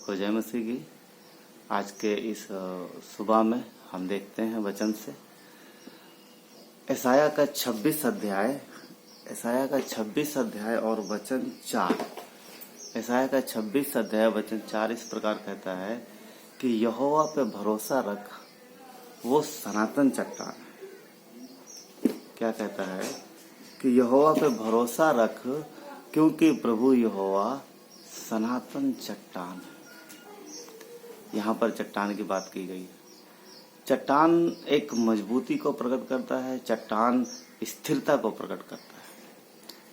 हो जय मसीह की। आज के इस सुबह में हम देखते हैं वचन से यशायाह का 26 अध्याय और वचन 4। यशायाह का 26 अध्याय वचन 4 इस प्रकार कहता है कि यहोवा पे भरोसा रख, वो सनातन चट्टान है। क्या कहता है कि यहोवा पे भरोसा रख, क्योंकि प्रभु यहोवा सनातन चट्टान है। यहाँ पर चट्टान की बात की गई है। चट्टान एक मजबूती को प्रकट करता है, चट्टान स्थिरता को प्रकट करता है।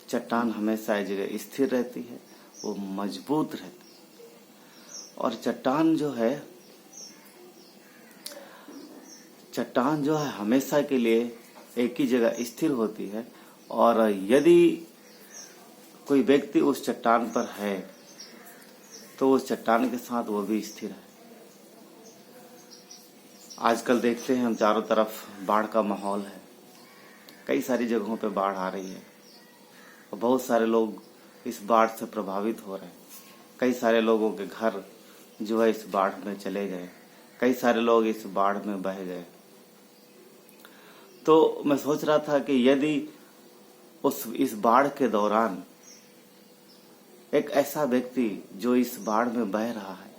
चट्टान हमेशा एक जगह स्थिर रहती है, वो मजबूत रहती है। और चट्टान जो है हमेशा के लिए एक ही जगह स्थिर होती है। और यदि कोई व्यक्ति उस चट्टान पर है तो उस चट्टान के साथ वो भी स्थिर है। आजकल देखते हैं हम चारों तरफ बाढ़ का माहौल है। कई सारी जगहों पे बाढ़ आ रही है और बहुत सारे लोग इस बाढ़ से प्रभावित हो रहे हैं। कई सारे लोगों के घर जो है इस बाढ़ में चले गए, कई सारे लोग इस बाढ़ में बह गए। तो मैं सोच रहा था कि यदि इस बाढ़ के दौरान एक ऐसा व्यक्ति जो इस बाढ़ में बह रहा है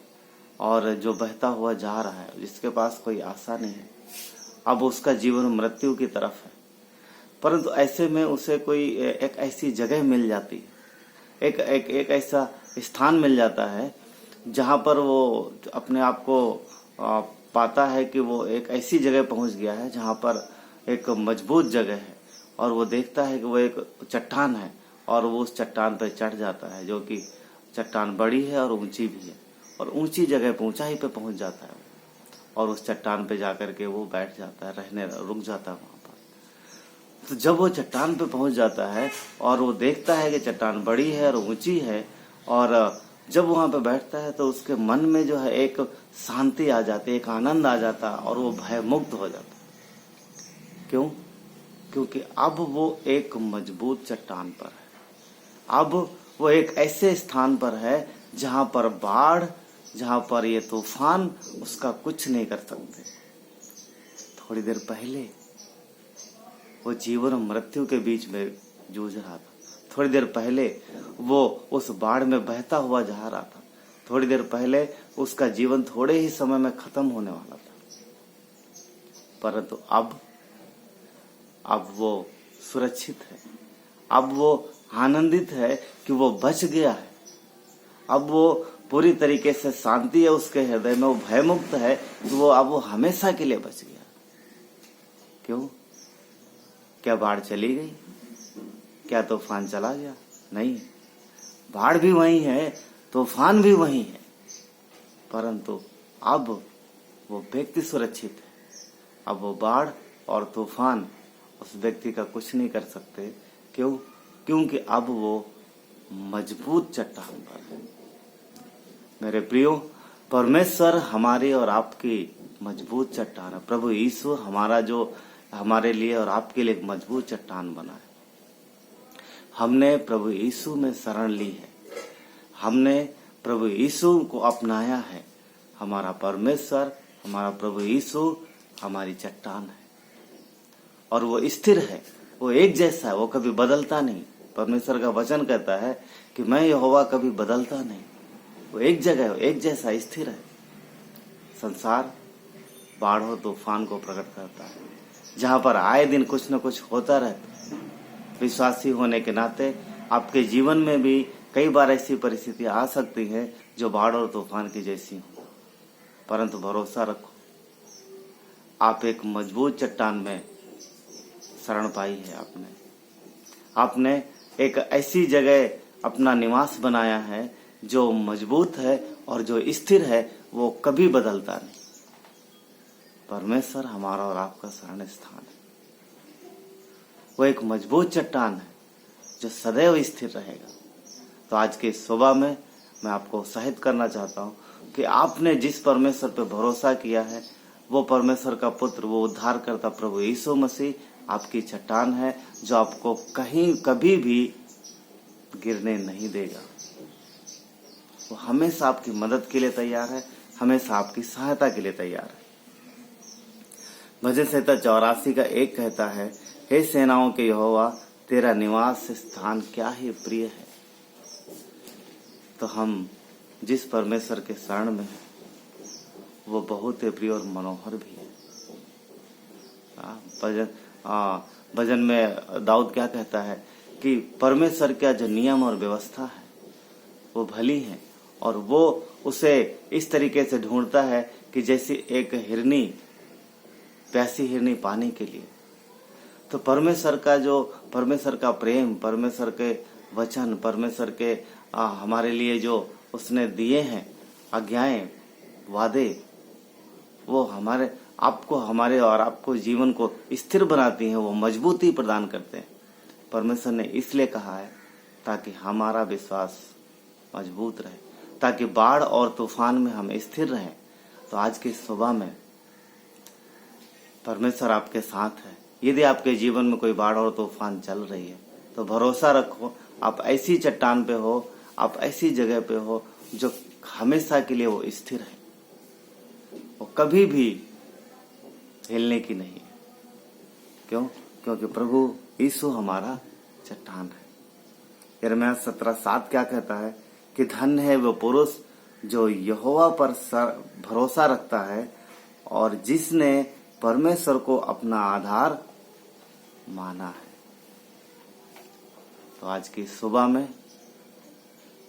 और जो बहता हुआ जा रहा है, जिसके पास कोई आशा नहीं है, अब उसका जीवन मृत्यु की तरफ है, परंतु ऐसे में उसे कोई एक ऐसी जगह मिल जाती है, एक ऐसा स्थान मिल जाता है जहां पर वो अपने आप को पाता है कि वो एक ऐसी जगह पहुंच गया है जहां पर एक मजबूत जगह है। और वो देखता है कि वो एक चट्टान है और वो उस चट्टान पर चढ़ जाता है, जो कि चट्टान बड़ी है और ऊंची भी है। और ऊंची जगह पे, ऊंचाई पे पहुंच जाता है और उस चट्टान पे जाकर के वो बैठ जाता है, रुक जाता है वहां पर। तो जब वो चट्टान पे पहुंच जाता है और वो देखता है कि चट्टान बड़ी है और ऊंची है, और जब वहां पे बैठता है तो उसके मन में जो है एक शांति आ जाती है, एक आनंद आ जाता है और वो भय मुक्त हो जाता है। क्यों? क्योंकि अब वो एक मजबूत चट्टान पर है। अब वो एक ऐसे स्थान पर है जहां पर बाढ़, जहां पर ये तूफान उसका कुछ नहीं कर सकते। थोड़ी देर पहले वो जीवन और मृत्यु के बीच में जूझ रहा था। थोड़ी देर पहले वो उस बाढ़ में बहता हुआ जा रहा था। थोड़ी देर पहले उसका जीवन थोड़े ही समय में खत्म होने वाला था, परंतु अब वो सुरक्षित है। अब वो आनंदित है कि वो बच गया है। अब वो पूरी तरीके से शांति है उसके हृदय में, वो भयमुक्त है कि वो हमेशा के लिए बच गया। क्यों? क्या बाढ़ चली गई? क्या तूफान चला गया? नहीं, बाढ़ भी वही है, तूफान भी वही है, परंतु अब वो व्यक्ति सुरक्षित है। अब वो बाढ़ और तूफान उस व्यक्ति का कुछ नहीं कर सकते। क्यों? क्योंकि अब वो मजबूत चट्टान पर है। मेरे प्रियो, परमेश्वर हमारी और आपकी मजबूत चट्टान है। प्रभु यीशु हमारे लिए और आपके लिए एक मजबूत चट्टान बना है। हमने प्रभु यीशु में शरण ली है, हमने प्रभु यीशु को अपनाया है। हमारा परमेश्वर, हमारा प्रभु यीशु हमारी चट्टान है और वो स्थिर है, वो एक जैसा है, वो कभी बदलता नहीं। परमेश्वर का वचन कहता है कि मैं यहोवा कभी बदलता नहीं। वो एक जगह है, एक जैसा स्थिर है। संसार बाढ़ और तूफान को प्रकट करता है, जहां पर आए दिन कुछ न कुछ होता रहता है। विश्वासी होने के नाते आपके जीवन में भी कई बार ऐसी परिस्थितियां आ सकती हैं जो बाढ़ और तूफान की जैसी हो, परंतु भरोसा रखो, आप एक मजबूत चट्टान में शरण पाई है। आपने एक ऐसी जगह अपना निवास बनाया है जो मजबूत है और जो स्थिर है, वो कभी बदलता नहीं। परमेश्वर हमारा और आपका शरण स्थान है। वो एक मजबूत चट्टान है जो सदैव स्थिर रहेगा। तो आज के सुबह में मैं आपको उत्साहित करना चाहता हूँ कि आपने जिस परमेश्वर पे भरोसा किया है, वो परमेश्वर का पुत्र, वो उद्धारकर्ता प्रभु यीशु मसीह आपकी चट्टान है, जो आपको कहीं कभी भी गिरने नहीं देगा। वो हमेशा आपकी मदद के लिए तैयार है, हमेशा आपकी सहायता के लिए तैयार है। भजन संहिता 84 का 1 कहता है, हे सेनाओं के यहोवा, तेरा निवास स्थान क्या ही प्रिय है। तो हम जिस परमेश्वर के शरण में हैं वो बहुत ही प्रिय और मनोहर भी है। भजन में दाऊद क्या कहता है कि परमेश्वर का जो नियम और व्यवस्था है वो भली है, और वो उसे इस तरीके से ढूंढता है कि जैसे एक हिरनी प्यासी हिरनी पानी के लिए। तो परमेश्वर का प्रेम, परमेश्वर के वचन, परमेश्वर के हमारे लिए जो उसने दिए हैं आज्ञाएं, वादे, वो हमारे और आपको जीवन को स्थिर बनाती हैं, वो मजबूती प्रदान करते हैं। परमेश्वर ने इसलिए कहा है ताकि हमारा विश्वास मजबूत रहे, ताकि बाढ़ और तूफान में हम स्थिर रहें। तो आज की सुबह में परमेश्वर आपके साथ है। यदि आपके जीवन में कोई बाढ़ और तूफान चल रही है तो भरोसा रखो, आप ऐसी चट्टान पे हो, आप ऐसी जगह पे हो जो हमेशा के लिए वो स्थिर है, वो कभी भी हिलने की नहीं है। क्यों? क्योंकि प्रभु यीशु हमारा चट्टान है। यिर्मयाह 17:7 क्या कहता है कि धन्य है वो पुरुष जो यहोवा पर भरोसा रखता है और जिसने परमेश्वर को अपना आधार माना है। तो आज की सुबह में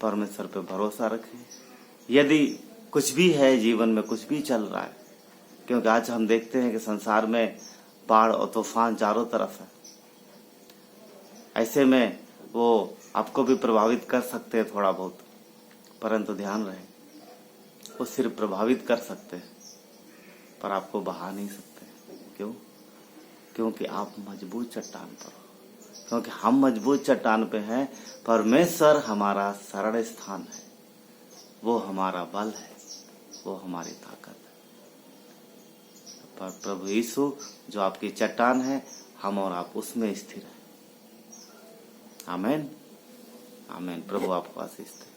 परमेश्वर पे भरोसा रखें। यदि कुछ भी है जीवन में, कुछ भी चल रहा है, क्योंकि आज हम देखते हैं कि संसार में बाढ़ और तूफान चारों तरफ है, ऐसे में वो आपको भी प्रभावित कर सकते हैं थोड़ा बहुत, परंतु ध्यान रहे वो सिर्फ प्रभावित कर सकते हैं पर आपको बहा नहीं सकते। क्यों? क्योंकि आप मजबूत चट्टान पर हो, क्योंकि हम मजबूत चट्टान पे हैं। परमेश्वर हमारा शरण स्थान है, वो हमारा बल है, वो हमारी ताकत है। पर प्रभु यीशु जो आपकी चट्टान है, हम और आप उसमें स्थिर हैं। आमीन, आमीन। प्रभु आपको आशीष दे।